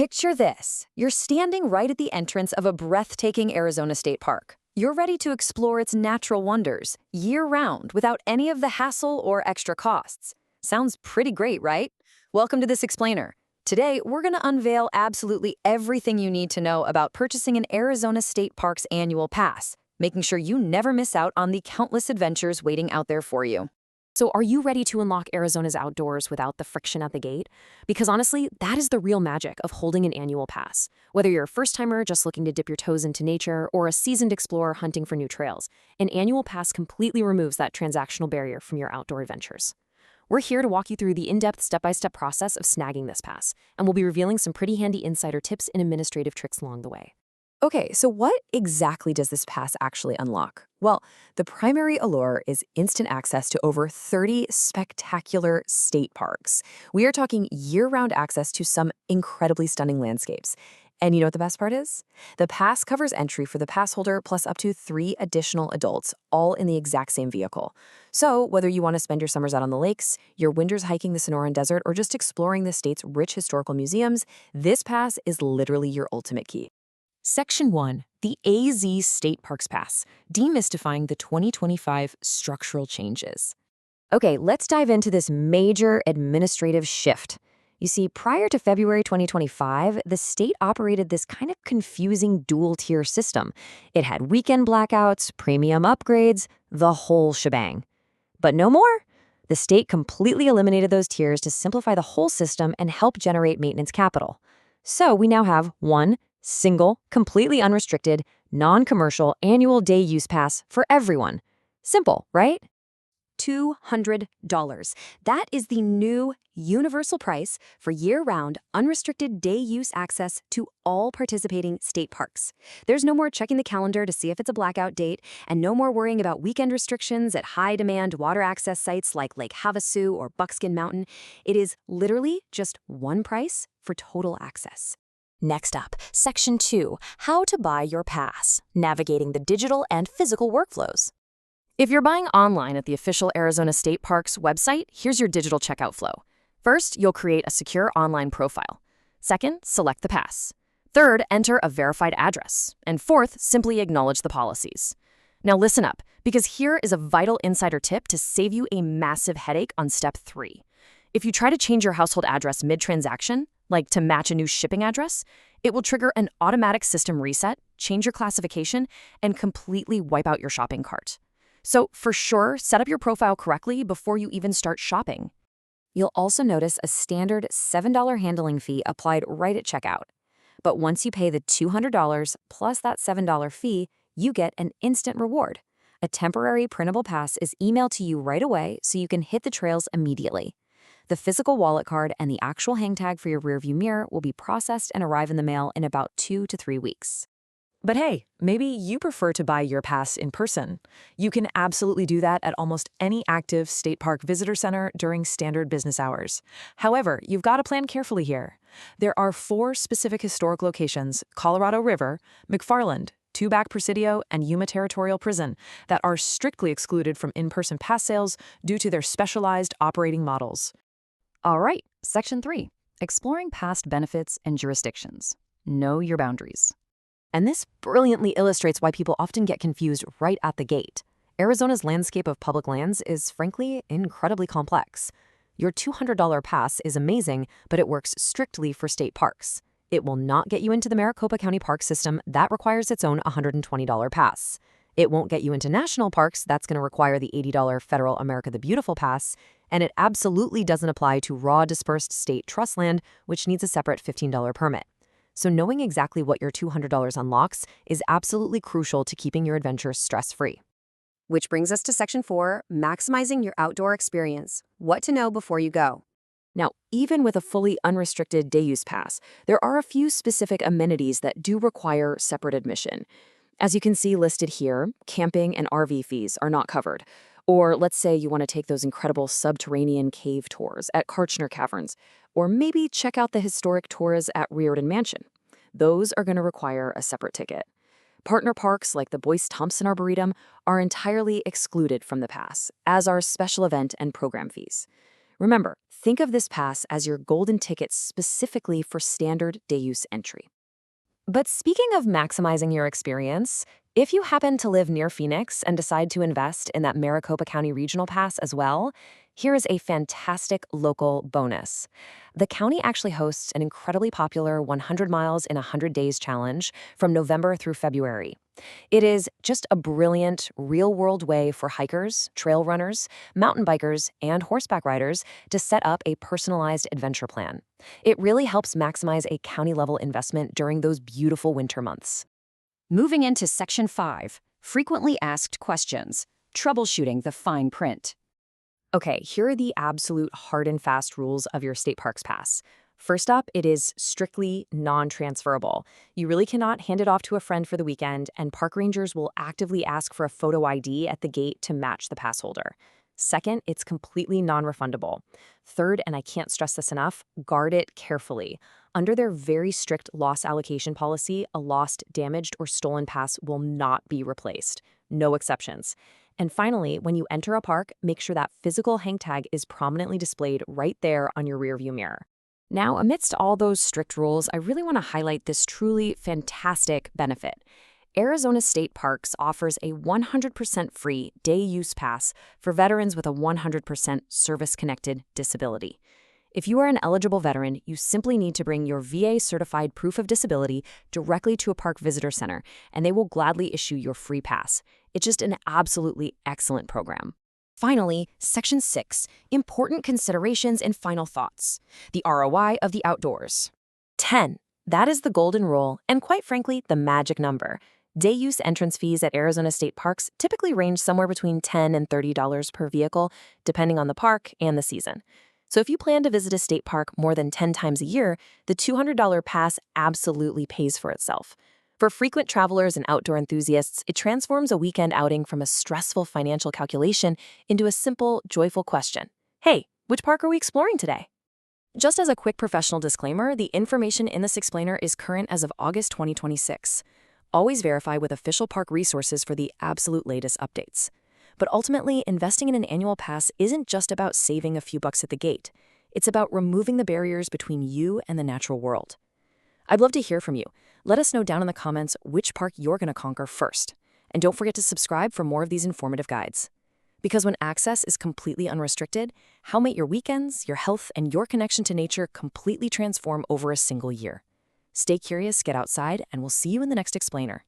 Picture this. You're standing right at the entrance of a breathtaking Arizona state park. You're ready to explore its natural wonders, year-round, without any of the hassle or extra costs. Sounds pretty great, right? Welcome to this explainer. Today, we're going to unveil absolutely everything you need to know about purchasing an Arizona State Park's annual pass, making sure you never miss out on the countless adventures waiting out there for you. So are you ready to unlock Arizona's outdoors without the friction at the gate? Because honestly, that is the real magic of holding an annual pass. Whether you're a first-timer just looking to dip your toes into nature or a seasoned explorer hunting for new trails, an annual pass completely removes that transactional barrier from your outdoor adventures. We're here to walk you through the in-depth step-by-step process of snagging this pass, and we'll be revealing some pretty handy insider tips and administrative tricks along the way. Okay, so what exactly does this pass actually unlock? Well, the primary allure is instant access to over 30 spectacular state parks. We are talking year-round access to some incredibly stunning landscapes. And you know what the best part is? The pass covers entry for the pass holder plus up to 3 additional adults, all in the exact same vehicle. So whether you want to spend your summers out on the lakes, your winters hiking the Sonoran Desert, or just exploring the state's rich historical museums, this pass is literally your ultimate key. Section 1, the AZ State Parks Pass, demystifying the 2025 structural changes. Okay, let's dive into this major administrative shift. You see, prior to February 2025, the state operated this kind of confusing dual-tier system. It had weekend blackouts, premium upgrades, the whole shebang. But no more. The state completely eliminated those tiers to simplify the whole system and help generate maintenance capital. So we now have one single, completely unrestricted, non-commercial annual day use pass for everyone. Simple, right? $200. That is the new universal price for year-round, unrestricted day use access to all participating state parks. There's no more checking the calendar to see if it's a blackout date, and no more worrying about weekend restrictions at high-demand water access sites like Lake Havasu or Buckskin Mountain. It is literally just one price for total access. Next up, Section 2, how to buy your pass, navigating the digital and physical workflows. If you're buying online at the official Arizona State Parks website, here's your digital checkout flow. First, you'll create a secure online profile. Second, select the pass. Third, enter a verified address. And fourth, simply acknowledge the policies. Now listen up, because here is a vital insider tip to save you a massive headache on step 3. If you try to change your household address mid-transaction, like to match a new shipping address, it will trigger an automatic system reset, change your classification, and completely wipe out your shopping cart. So for sure, set up your profile correctly before you even start shopping. You'll also notice a standard $7 handling fee applied right at checkout. But once you pay the $200 plus that $7 fee, you get an instant reward. A temporary printable pass is emailed to you right away so you can hit the trails immediately. The physical wallet card and the actual hang tag for your rearview mirror will be processed and arrive in the mail in about 2 to 3 weeks. But hey, maybe you prefer to buy your pass in person. You can absolutely do that at almost any active state park visitor center during standard business hours. However, you've got to plan carefully here. There are 4 specific historic locations, Colorado River, McFarland, Tubac Presidio, and Yuma Territorial Prison, that are strictly excluded from in-person pass sales due to their specialized operating models. All right, Section 3, exploring past benefits and jurisdictions. Know your boundaries. And this brilliantly illustrates why people often get confused right at the gate. Arizona's landscape of public lands is, frankly, incredibly complex. Your $200 pass is amazing, but it works strictly for state parks. It will not get you into the Maricopa County Park System. That requires its own $120 pass. It won't get you into national parks. That's going to require the $80 federal America the Beautiful pass. And it absolutely doesn't apply to raw dispersed state trust land, which needs a separate $15 permit. So knowing exactly what your $200 unlocks is absolutely crucial to keeping your adventures stress-free. Which brings us to Section 4, maximizing your outdoor experience. What to know before you go. Now, even with a fully unrestricted day-use pass, there are a few specific amenities that do require separate admission. As you can see listed here, camping and RV fees are not covered. Or let's say you want to take those incredible subterranean cave tours at Kartchner Caverns, or maybe check out the historic tours at Riordan Mansion. Those are going to require a separate ticket. Partner parks like the Boyce Thompson Arboretum are entirely excluded from the pass, as are special event and program fees. Remember, Think of this pass as your golden ticket specifically for standard day use entry. But speaking of maximizing your experience, if you happen to live near Phoenix and decide to invest in that Maricopa County Regional Pass as well, here is a fantastic local bonus. The county actually hosts an incredibly popular 100 Miles in 100 Days challenge from November through February. It is just a brilliant, real-world way for hikers, trail runners, mountain bikers, and horseback riders to set up a personalized adventure plan. It really helps maximize a county-level investment during those beautiful winter months. Moving into Section 5, frequently asked questions, troubleshooting the fine print. Okay, here are the absolute hard and fast rules of your state parks pass. First up, it is strictly non-transferable. You really cannot hand it off to a friend for the weekend, and park rangers will actively ask for a photo ID at the gate to match the pass holder. Second, it's completely non-refundable. Third, and I can't stress this enough, guard it carefully. Under their very strict loss allocation policy, a lost, damaged, or stolen pass will not be replaced. No exceptions. And finally, when you enter a park, make sure that physical hang tag is prominently displayed right there on your rearview mirror. Now, amidst all those strict rules, I really want to highlight this truly fantastic benefit. Arizona State Parks offers a 100% free day-use pass for veterans with a 100% service-connected disability. If you are an eligible veteran, you simply need to bring your VA-certified proof of disability directly to a park visitor center, and they will gladly issue your free pass. It's just an absolutely excellent program. Finally, Section 6, important considerations and final thoughts. The ROI of the outdoors. 10. That is the golden rule, and quite frankly, the magic number. Day-use entrance fees at Arizona State Parks typically range somewhere between $10 and $30 per vehicle, depending on the park and the season. So if you plan to visit a state park more than 10 times a year, the $200 pass absolutely pays for itself. For frequent travelers and outdoor enthusiasts, it transforms a weekend outing from a stressful financial calculation into a simple, joyful question. Hey, which park are we exploring today? Just as a quick professional disclaimer, the information in this explainer is current as of August 2026. Always verify with official park resources for the absolute latest updates. But ultimately, investing in an annual pass isn't just about saving a few bucks at the gate. It's about removing the barriers between you and the natural world. I'd love to hear from you. Let us know down in the comments which park you're going to conquer first. And don't forget to subscribe for more of these informative guides. Because when access is completely unrestricted, how might your weekends, your health, and your connection to nature completely transform over a single year? Stay curious, get outside, and we'll see you in the next explainer.